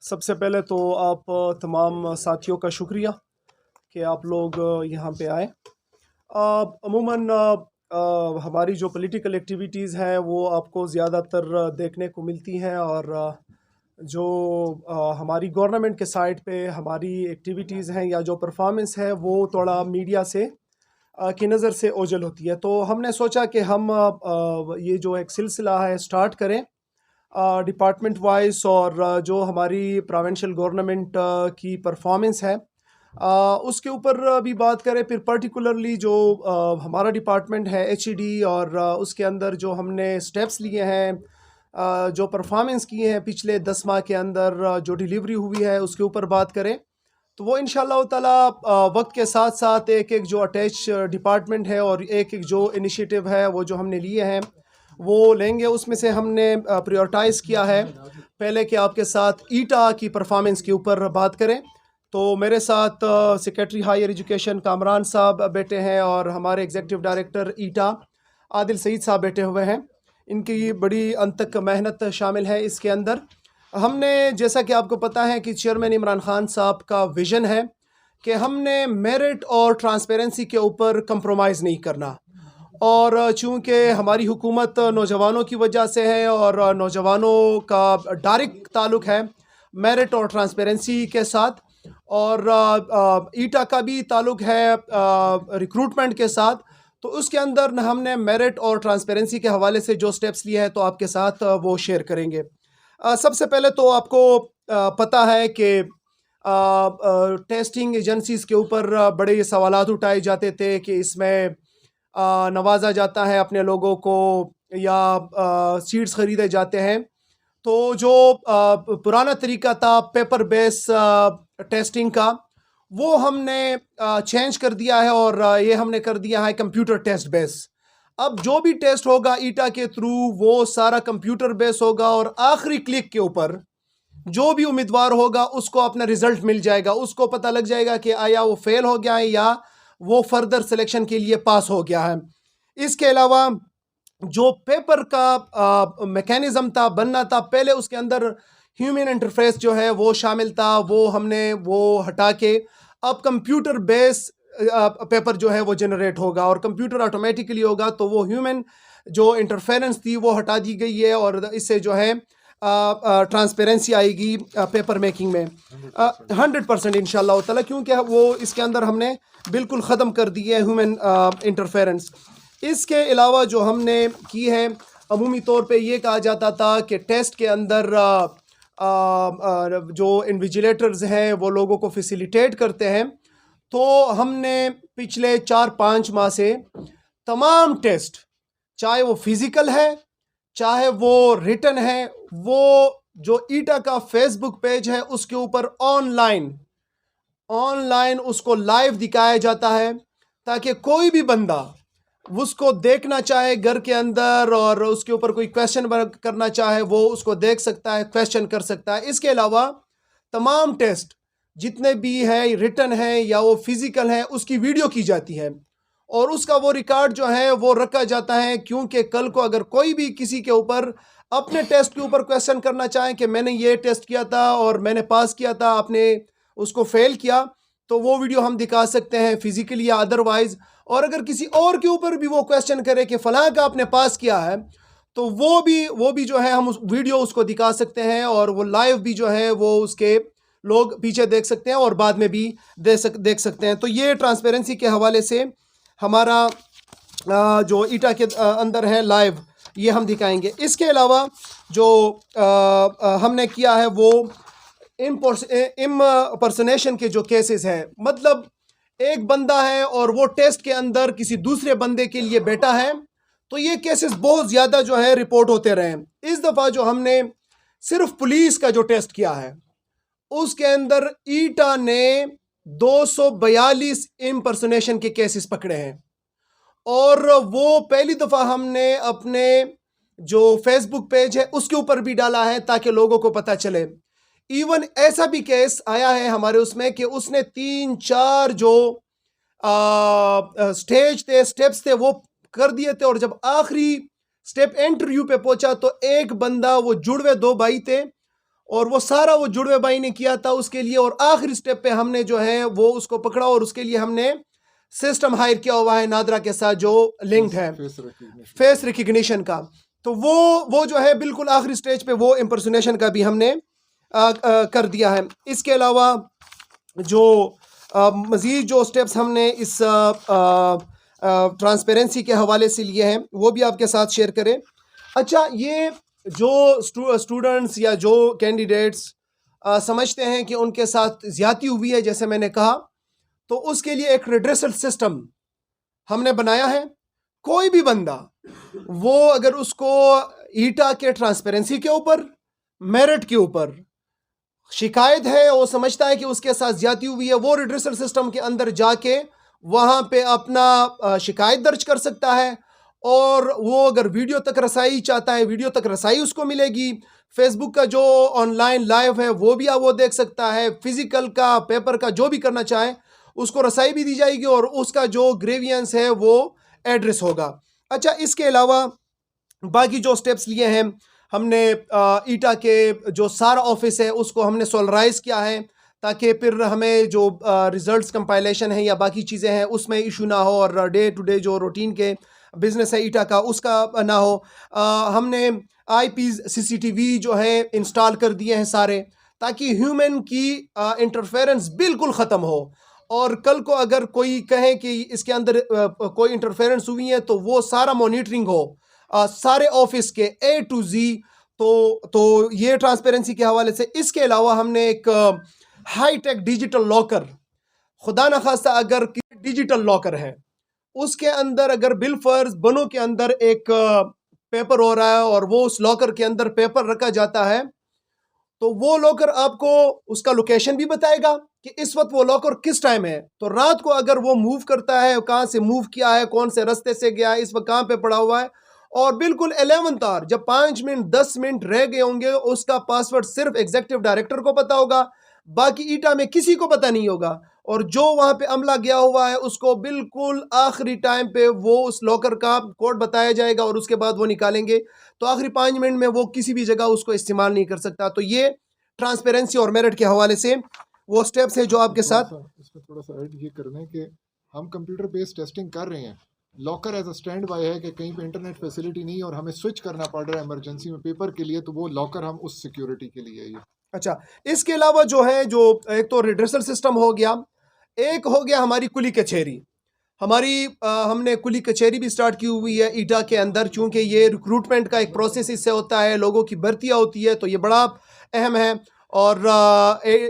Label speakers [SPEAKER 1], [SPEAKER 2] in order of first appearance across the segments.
[SPEAKER 1] सबसे पहले तो आप तमाम साथियों का शुक्रिया कि आप लोग यहाँ पे आए। अमूमन हमारी जो पॉलिटिकल एक्टिविटीज़ हैं वो आपको ज़्यादातर देखने को मिलती हैं और जो हमारी गवर्नमेंट के साइड पे हमारी एक्टिविटीज़ हैं या जो परफॉर्मेंस है वो थोड़ा मीडिया से की नज़र से ओझल होती है। तो हमने सोचा कि हम ये जो एक सिलसिला है स्टार्ट करें डिपार्टमेंट वाइज और जो हमारी प्रोविंशियल गवर्नमेंट की परफॉर्मेंस है उसके ऊपर भी बात करें। फिर पर्टिकुलरली जो हमारा डिपार्टमेंट है एचईडी और उसके अंदर जो हमने स्टेप्स लिए हैं, जो परफॉर्मेंस किए हैं पिछले 10 माह के अंदर, जो डिलीवरी हुई है उसके ऊपर बात करें। तो वो इंशाल्लाह ताला वक्त के साथ साथ एक एक जो अटैच डिपार्टमेंट है और एक एक जो इनिशिएटिव है वो जो हमने लिए हैं वो लेंगे। उसमें से हमने प्रायोरिटाइज़ किया है पहले कि आपके साथ ईटा की परफॉर्मेंस के ऊपर बात करें। तो मेरे साथ सेक्रेटरी हायर एजुकेशन कामरान साहब बैठे हैं और हमारे एग्जीक्यूटिव डायरेक्टर ईटा आदिल सईद साहब बैठे हुए हैं। इनकी बड़ी अनथक मेहनत शामिल है इसके अंदर। हमने, जैसा कि आपको पता है कि चेयरमैन इमरान खान साहब का विज़न है कि हमने मेरिट और ट्रांसपेरेंसी के ऊपर कंप्रोमाइज़ नहीं करना। और चूँकि हमारी हुकूमत नौजवानों की वजह से है और नौजवानों का डायरेक्ट ताल्लुक़ है मेरिट और ट्रांसपेरेंसी के साथ, और ईटा का भी ताल्लुक़ है रिक्रूटमेंट के साथ, तो उसके अंदर हमने मेरिट और ट्रांसपेरेंसी के हवाले से जो स्टेप्स लिए हैं तो आपके साथ वो शेयर करेंगे। सबसे पहले तो आपको पता है कि टेस्टिंग एजेंसीज़ के ऊपर बड़े सवालात उठाए जाते थे कि इसमें नवाजा जाता है अपने लोगों को या सीड्स ख़रीदे जाते हैं। तो जो पुराना तरीका था पेपर बेस टेस्टिंग का, वो हमने चेंज कर दिया है और ये हमने कर दिया है कंप्यूटर टेस्ट बेस। अब जो भी टेस्ट होगा ईटा के थ्रू वो सारा कंप्यूटर बेस होगा और आखिरी क्लिक के ऊपर जो भी उम्मीदवार होगा उसको अपना रिजल्ट मिल जाएगा, उसको पता लग जाएगा कि आया वो फेल हो गया है या वो फर्दर सिलेक्शन के लिए पास हो गया है। इसके अलावा जो पेपर का मैकेनिज्म था, बनना था पहले, उसके अंदर ह्यूमन इंटरफेस जो है वो शामिल था, वो हमने वो हटा के अब कंप्यूटर बेस पेपर जो है वो जनरेट होगा और कंप्यूटर ऑटोमेटिकली होगा। तो वो ह्यूमन जो इंटरफेरेंस थी वो हटा दी गई है और इससे जो है ट्रांसपेरेंसी आएगी पेपर मेकिंग में 100% इंशाल्लाह ताला, क्योंकि वो इसके अंदर हमने बिल्कुल ख़त्म कर दी है ह्यूमन इंटरफेरेंस। इसके अलावा जो हमने की है, अमूमी तौर पे ये कहा जाता था कि टेस्ट के अंदर जो इन्विजिलेटर्स हैं वो लोगों को फैसिलिटेट करते हैं। तो हमने पिछले 4-5 माह से तमाम टेस्ट, चाहे वो फिज़िकल है चाहे वो रिटन है, वो जो ईटा का फेसबुक पेज है उसके ऊपर ऑनलाइन उसको लाइव दिखाया जाता है ताकि कोई भी बंदा उसको देखना चाहे घर के अंदर और उसके ऊपर कोई क्वेश्चन करना चाहे वो उसको देख सकता है, क्वेश्चन कर सकता है। इसके अलावा तमाम टेस्ट जितने भी हैं, रिटन है या वो फिज़िकल है, उसकी वीडियो की जाती है और उसका वो रिकॉर्ड जो है वो रखा जाता है, क्योंकि कल को अगर कोई भी किसी के ऊपर अपने टेस्ट के ऊपर क्वेश्चन करना चाहे कि मैंने ये टेस्ट किया था और मैंने पास किया था, आपने उसको फेल किया, तो वो वीडियो हम दिखा सकते हैं फिजिकली या अदरवाइज। और अगर किसी और के ऊपर भी वो क्वेश्चन करे कि फलां का आपने पास किया है, तो वो भी जो है हम उस वीडियो उसको दिखा सकते हैं और वो लाइव भी जो है वो उसके लोग पीछे देख सकते हैं और बाद में भी देख सकते हैं। तो ये ट्रांसपेरेंसी के हवाले से हमारा जो ईटा के अंदर है लाइव, ये हम दिखाएंगे। इसके अलावा जो हमने किया है वो इम्पर्सनेशन के जो केसेस हैं, मतलब एक बंदा है और वो टेस्ट के अंदर किसी दूसरे बंदे के लिए बैठा है, तो ये केसेस बहुत ज़्यादा जो है रिपोर्ट होते रहे हैं। इस दफ़ा जो हमने सिर्फ पुलिस का जो टेस्ट किया है उसके अंदर ईटा ने 242 इम्पर्सनेशन के केसेस पकड़े हैं और वो पहली दफ़ा हमने अपने जो फेसबुक पेज है उसके ऊपर भी डाला है ताकि लोगों को पता चले। इवन ऐसा भी केस आया है हमारे उसमें कि उसने 3-4 जो स्टेप्स थे वो कर दिए थे और जब आखिरी स्टेप इंटरव्यू पे पहुंचा तो एक बंदा, वो जुड़वे 2 भाई थे और वो सारा वो जुड़वे भाई ने किया था उसके लिए, और आखिरी स्टेप पे हमने जो है वो उसको पकड़ा, और उसके लिए हमने सिस्टम हायर किया हुआ है नादरा के साथ जो लिंक्ड है फेस रिकग्निशन का। तो वो जो है बिल्कुल आखिरी स्टेज पे वो इम्पर्सोनेशन का भी हमने कर दिया है। इसके अलावा जो मज़ीद जो स्टेप्स हमने इस ट्रांसपेरेंसी के हवाले से लिए हैं वो भी आपके साथ शेयर करें। अच्छा, ये जो स्टूडेंट्स या जो कैंडिडेट्स समझते हैं कि उनके साथ ज़्यादती हुई है, जैसे मैंने कहा, तो उसके लिए एक रिड्रेसल सिस्टम हमने बनाया है। कोई भी बंदा वो अगर उसको ईटा के ट्रांसपेरेंसी के ऊपर, मेरिट के ऊपर शिकायत है, वो समझता है कि उसके साथ ज्यादती हुई है, वो रिड्रेसल सिस्टम के अंदर जाके वहाँ पे अपना शिकायत दर्ज कर सकता है। और वो अगर वीडियो तक रसाई चाहता है, वीडियो तक रसाई उसको मिलेगी। फेसबुक का जो ऑनलाइन लाइव है वो भी वो देख सकता है। फिजिकल का, पेपर का, जो भी करना चाहे उसको रसाई भी दी जाएगी, और उसका जो ग्रेवियंस है वो एड्रेस होगा। अच्छा, इसके अलावा बाकी जो स्टेप्स लिए हैं हमने, ईटा के जो सारा ऑफिस है उसको हमने सोलराइज किया है, ताकि फिर हमें जो रिजल्ट्स कंपाइलेशन है या बाकी चीज़ें हैं उसमें इशू ना हो, और डे टू डे जो रूटीन के बिजनेस है ईटा का उसका ना हो। हमने आईपीज सीसीटीवी जो है इंस्टॉल कर दिए हैं सारे, ताकि ह्यूमन की इंटरफेरेंस बिल्कुल ख़त्म हो। और कल को अगर कोई कहे कि इसके अंदर कोई इंटरफेरेंस हुई है तो वो सारा मॉनिटरिंग हो, सारे ऑफिस के A to Z। तो ये ट्रांसपेरेंसी के हवाले से। इसके अलावा हमने एक हाई टेक डिजिटल लॉकर, खुदा न खास्ता अगर डिजिटल लॉकर है उसके अंदर अगर बिलफर्ज बनों के अंदर एक पेपर हो रहा है और वो उस लॉकर के अंदर पेपर रखा जाता है, तो वो लॉकर आपको उसका लोकेशन भी बताएगा कि इस वक्त वो लॉकर किस टाइम है। तो रात को अगर वो मूव करता है, कहाँ से मूव किया है, कौन से रास्ते से गया है, इस वक्त कहाँ पे पड़ा हुआ है, और बिल्कुल 11th आवर जब 5 मिनट 10 मिनट रह गए होंगे उसका पासवर्ड सिर्फ एग्जीक्यूटिव डायरेक्टर को पता होगा, बाकी ईटा में किसी को पता नहीं होगा। और जो वहां पे अमला गया हुआ है उसको बिल्कुल आखिरी टाइम पे वो उस लॉकर का कोड बताया जाएगा और उसके बाद वो निकालेंगे। तो आखिरी 5 मिनट में वो किसी भी जगह उसको इस्तेमाल नहीं कर सकता। तो ये ट्रांसपेरेंसी और मेरिट के हवाले से वो स्टेप्स है जो आपके साथ।
[SPEAKER 2] इसमें थोड़ा सा ऐड ये करना है कि हम कंप्यूटर बेस्ड टेस्टिंग कर रहे हैं। Locker as a stand by है कि कहीं पे इंटरनेट फैसिलिटी नहीं है और हमें स्विच करना पड़ रहा है इमरजेंसी में पेपर के लिए, तो वो लॉकर हम उस सिक्योरिटी के लिए है ये।
[SPEAKER 1] अच्छा, इसके अलावा जो है, जो एक तो रिड्रेसल सिस्टम हो गया, एक हो गया हमारी कुली कचहरी। हमने कुली कचहरी भी स्टार्ट की हुई है ईटा के अंदर, चूंकि ये रिक्रूटमेंट का एक प्रोसेस इससे होता है, लोगों की भर्तियाँ होती है, तो ये बड़ा अहम है। और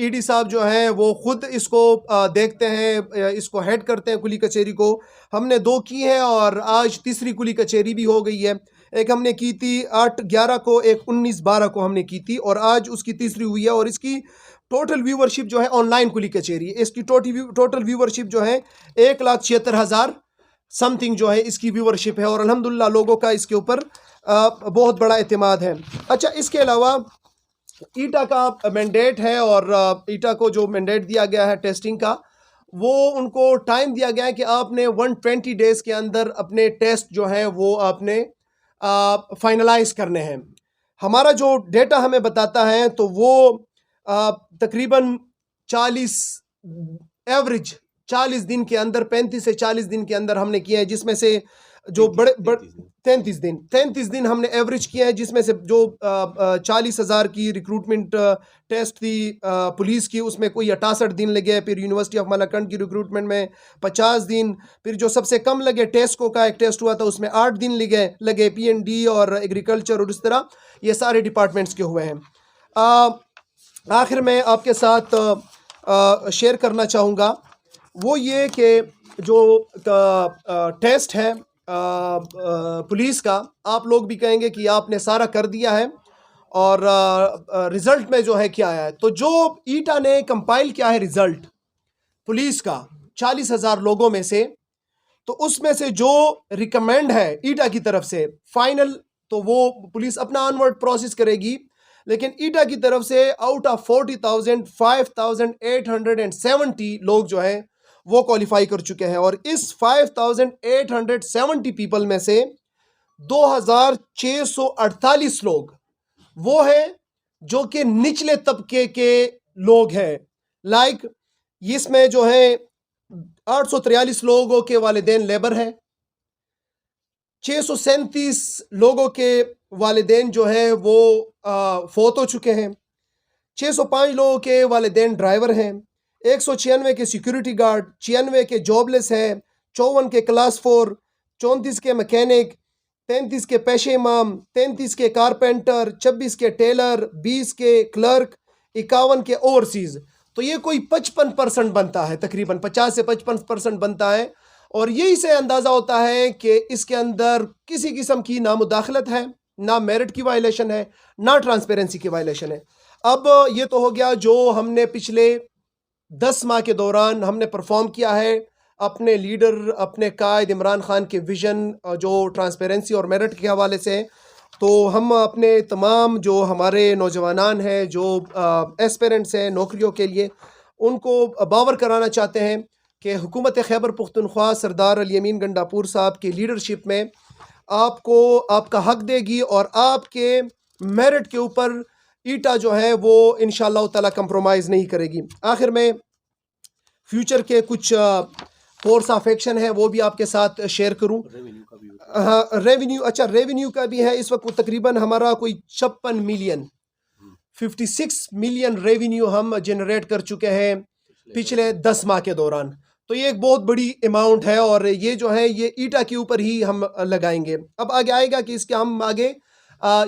[SPEAKER 1] ईडी साहब जो हैं वो खुद इसको देखते हैं, इसको हेड करते हैं कुली कचहरी को। हमने 2 की हैं और आज तीसरी कुली कचहरी भी हो गई है। एक हमने की थी 8/11 को, एक 19/12 को हमने की थी, और आज उसकी तीसरी हुई है। और इसकी टोटल व्यूवरशिप जो है ऑनलाइन कुली कचहरी, इसकी टोटल व्यूवरशिप जो है 1,76,000 समथिंग जो है इसकी व्यूवरशिप है, और अल्हम्दुलिल्लाह लोगों का इसके ऊपर बहुत बड़ा एतमाद है। अच्छा, इसके अलावा ईटा का मैंडेट है, और ईटा को जो मैंडेट दिया गया है टेस्टिंग का, वो उनको टाइम दिया गया है कि आपने 120 डेज के अंदर अपने टेस्ट जो है वो आपने फाइनलाइज करने हैं। हमारा जो डेटा हमें बताता है तो वो तकरीबन 40 एवरेज 40 दिन के अंदर, 35 से 40 दिन के अंदर हमने किए हैं, जिसमें से जो बड़े 33 दिन हमने एवरेज किया है, जिसमें से जो 40,000 की रिक्रूटमेंट टेस्ट थी पुलिस की, उसमें कोई 68 दिन लगे। फिर यूनिवर्सिटी ऑफ मलाकंड की रिक्रूटमेंट में 50 दिन। फिर जो सबसे कम लगे टेस्को का एक टेस्ट हुआ था उसमें 8 दिन लगे PND और एग्रीकल्चर, और इस तरह ये सारे डिपार्टमेंट्स के हुए हैं। आखिर में आपके साथ शेयर करना चाहूँगा वो ये कि जो टेस्ट है पुलिस का, आप लोग भी कहेंगे कि आपने सारा कर दिया है, और रिज़ल्ट में जो है क्या आया है। तो जो ईटा ने कंपाइल किया है रिज़ल्ट पुलिस का 40,000 लोगों में से, तो उसमें से जो रिकमेंड है ईटा की तरफ से फाइनल, तो वो पुलिस अपना ऑनवर्ड प्रोसेस करेगी, लेकिन ईटा की तरफ से आउट ऑफ 40,000 5,870 लोग जो हैं वो क्वालिफाई कर चुके हैं। और इस 5,870 पीपल में से 2,648 लोग वो हैं जो कि निचले तबके के लोग हैं। लाइक इसमें जो है 843 लोगों के वालिदैन लेबर हैं, 637 लोगों के वालिदैन जो है वो फौत हो चुके हैं, 605 लोगों के वालिदैन ड्राइवर हैं, 196 के सिक्योरिटी गार्ड, 96 के जॉबलेस हैं, 54 के क्लास 4, 34 के मैकेनिक, 33 के पेशे इमाम, 33 के कारपेंटर, 26 के टेलर, 20 के क्लर्क, 51 के ओवरसीज। तो ये कोई 55% बनता है, तकरीबन 50 से 55% बनता है। और यही से अंदाज़ा होता है कि इसके अंदर किसी किस्म की ना मुदाखलत है, ना मेरिट की वायलेशन है, ना ट्रांसपेरेंसी की वायलेशन है। अब ये तो हो गया जो हमने पिछले 10 माह के दौरान हमने परफॉर्म किया है अपने लीडर, अपने कायद इमरान खान के विज़न जो ट्रांसपेरेंसी और मेरिट के हवाले से। तो हम अपने तमाम जो हमारे नौजवानान हैं, जो एस्पिरेंट्स हैं नौकरियों के लिए, उनको बावर कराना चाहते हैं कि हुकूमत खैबर पख्तूनख्वा सरदार अली अमीन गंडापुर साहब की लीडरशिप में आपको आपका हक देगी और आपके मेरिट के ऊपर ईटा जो है वो इंशाअल्लाह ताला कंप्रोमाइज़ नहीं करेगी। आखिर में फ्यूचर के कुछ कोर्स ऑफ एक्शन है वो भी आपके साथ शेयर करूं। हाँ, रेवेन्यू, अच्छा रेवेन्यू का भी है। इस वक्त तकरीबन हमारा कोई 56 मिलियन 56 मिलियन रेवेन्यू हम जनरेट कर चुके हैं पिछले 10 माह के दौरान। तो ये एक बहुत बड़ी अमाउंट है और ये जो है ये ईटा के ऊपर ही हम लगाएंगे। अब आगे आएगा कि इसके हम आगे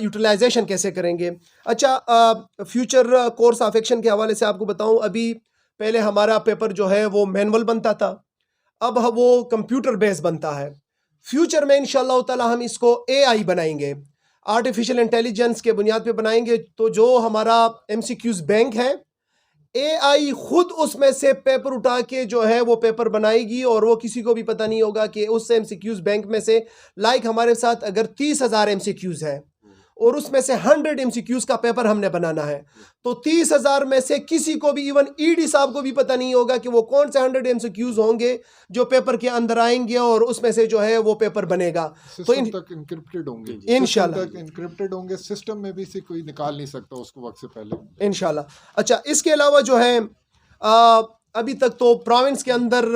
[SPEAKER 1] यूटिलाइजेशन कैसे करेंगे। अच्छा, फ्यूचर कोर्स ऑफ एक्शन के हवाले से आपको बताऊं, अभी पहले हमारा पेपर जो है वो मैनुअल बनता था, अब वो कंप्यूटर बेस बनता है। फ्यूचर में इंशाअल्लाह ताला हम इसको AI बनाएंगे, आर्टिफिशियल इंटेलिजेंस के बुनियाद पे बनाएंगे। तो जो हमारा MCQs बैंक है, AI खुद उसमें से पेपर उठा के जो है वो पेपर बनाएगी और वो किसी को भी पता नहीं होगा कि उस MCQs बैंक में से, लाइक हमारे साथ अगर 30,000 MCQs है और उसमें से 100 MCQs का पेपर हमने बनाना है, तो 30,000 में से किसी को भी, इवन ED साहब को भी पता नहीं होगा कि वो कौन से 100 MCQs होंगे जो पेपर के अंदर आएंगे और उसमें से जो है वो पेपर बनेगा। तो
[SPEAKER 2] तक इंक्रिप्टेड होंगे,
[SPEAKER 1] इंशाल्लाह
[SPEAKER 2] तक इंक्रिप्टेड होंगे, सिस्टम में भी से कोई निकाल नहीं सकता उसको वक्त से पहले
[SPEAKER 1] इंशाल्लाह। अच्छा, इसके अलावा जो है अभी तक तो प्रोविंस के अंदर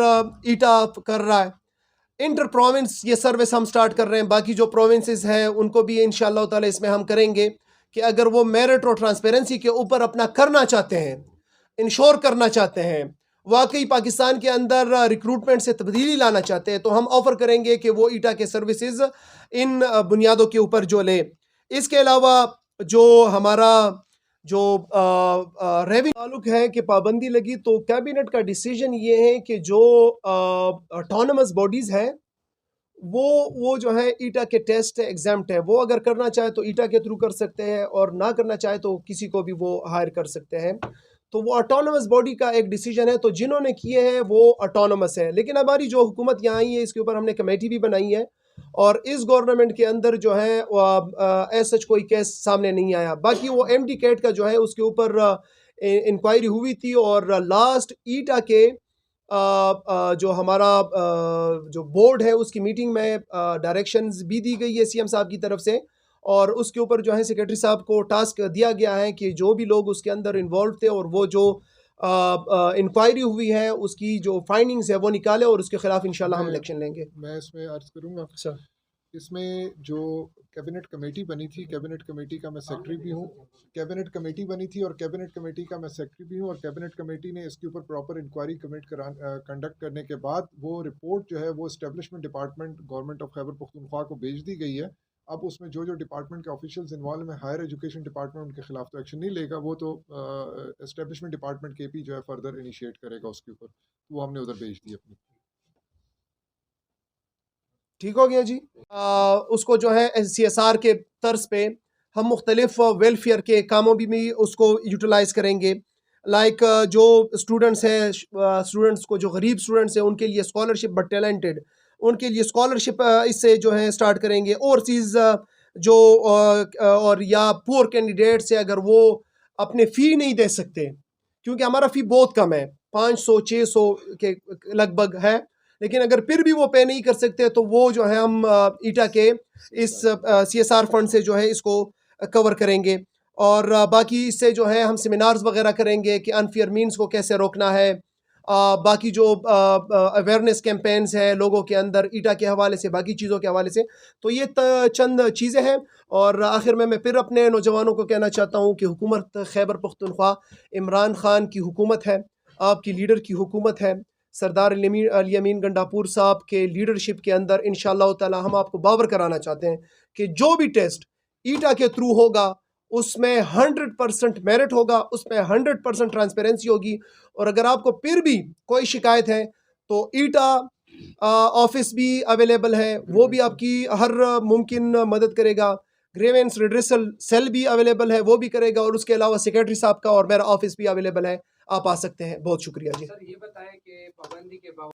[SPEAKER 1] ईटा कर रहा है, इंटर प्रोविंस ये सर्विस हम स्टार्ट कर रहे हैं। बाकी जो प्रोविंसेस हैं उनको भी इंशाअल्लाह ताला इसमें हम करेंगे कि अगर वो मेरिट और ट्रांसपेरेंसी के ऊपर अपना करना चाहते हैं, इंश्योर करना चाहते हैं, वाकई पाकिस्तान के अंदर रिक्रूटमेंट से तब्दीली लाना चाहते हैं, तो हम ऑफ़र करेंगे कि वो ईटा के सर्विसेज इन बुनियादों के ऊपर जो ले। इसके अलावा जो हमारा जो रेवेन्यू ताल्लुक है कि पाबंदी लगी, तो कैबिनेट का डिसीजन ये है कि जो ऑटोनमस बॉडीज़ हैं वो जो है ईटा के टेस्ट एग्जाम्प्ट है, वो अगर करना चाहे तो ईटा के थ्रू कर सकते हैं और ना करना चाहे तो किसी को भी वो हायर कर सकते हैं। तो वो ऑटोनमस बॉडी का एक डिसीजन है, तो जिन्होंने किए हैं वो ऑटोनमस है। लेकिन हमारी जो हुकूमत यहाँ आई है इसके ऊपर हमने कमेटी भी बनाई है और इस गवर्नमेंट के अंदर जो है एज सच कोई केस सामने नहीं आया। बाकी वो MD कैट का जो है उसके ऊपर इंक्वायरी हुई थी और लास्ट ईटा के जो हमारा जो बोर्ड है उसकी मीटिंग में डायरेक्शंस भी दी गई है CM साहब की तरफ से और उसके ऊपर जो है सेक्रेटरी साहब को टास्क दिया गया है कि जो भी लोग उसके अंदर इन्वॉल्व थे और वो जो इंक्वायरी हुई है उसकी जो फाइंडिंग्स है वो निकाले और उसके खिलाफ इंशाल्लाह हम इलेक्शन लेंगे।
[SPEAKER 2] मैं इसमें अर्ज करूंगा
[SPEAKER 1] सर,
[SPEAKER 2] इसमें जो कैबिनेट कमेटी बनी थी, कैबिनेट कमेटी का मैं सेक्रेटरी भी हूँ। कैबिनेट कमेटी बनी थी और कैबिनेट कमेटी का मैं सेक्रेटरी भी हूँ और कैबिनेट कमेटी ने इसके ऊपर प्रॉपर इंक्वायरी कंडक्ट करने के बाद वो रिपोर्ट जो है वो establishment department government of Khyber Pakhtunkhwa को भेज दी गई है। अब उसमें जो जो डिपार्टमेंट के ऑफिशियल्स इन्वॉल्व हैं, हायर एजुकेशन डिपार्टमेंट उनके खिलाफ तो एक्शन नहीं लेगा, वो तो इस्टेब्लिशमेंट डिपार्टमेंट KP जो है फर्दर इनिशिएट करेगा उसके ऊपर, वो हमने उधर भेज दी अपनी।
[SPEAKER 1] ठीक हो गया जी। उसको जो है CSR के तर्ज पे हम मुख्तलिफ वेलफेयर के कामों भी उसको यूटिलाइज़ करेंगे। लाइक जो स्टूडेंट्स हैं, स्टूडेंट्स को जो गरीब स्टूडेंट्स हैं उनके लिए स्कॉलरशिप, बट टैलेंटेड उनके लिए स्कॉलरशिप इससे जो है स्टार्ट करेंगे। ओवरसीज़ जो और या पुअर कैंडिडेट्स है, अगर वो अपने फ़ी नहीं दे सकते, क्योंकि हमारा फ़ी बहुत कम है, 500-600 के लगभग है, लेकिन अगर फिर भी वो पे नहीं कर सकते तो वो जो है हम ईटा के इस CSR फंड से जो है इसको कवर करेंगे। और बाकी इससे जो है हम सेमिनार्स वगैरह करेंगे कि अनफेयर मीन्स को कैसे रोकना है। बाकी जो अवेयरनेस कैंपेन्स हैं लोगों के अंदर ईटा के हवाले से, बाकी चीज़ों के हवाले से, तो ये चंद चीज़ें हैं। और आखिर में मैं फिर अपने नौजवानों को कहना चाहता हूँ कि हुकूमत खैबर पख्तूनख्वा इमरान खान की हुकूमत है, आपकी लीडर की हुकूमत है। सरदार अल यमीन गंडापुर साहब के लीडरशिप के अंदर इंशाअल्लाह ताला हम आपको बावर कराना चाहते हैं कि जो भी टेस्ट ईटा के थ्रू होगा उसमें 100% मेरिट होगा, उसमें 100% ट्रांसपेरेंसी होगी। और अगर आपको फिर भी कोई शिकायत है तो ईटा ऑफिस भी अवेलेबल है, वो भी आपकी हर मुमकिन मदद करेगा। ग्रेवेंस रिड्रेसल सेल भी अवेलेबल है, वो भी करेगा। और उसके अलावा सेक्रेटरी साहब का और मेरा ऑफिस भी अवेलेबल है, आप आ सकते हैं। बहुत शुक्रिया जी।
[SPEAKER 3] सर ये बताएं कि पाबंदी के बावजूद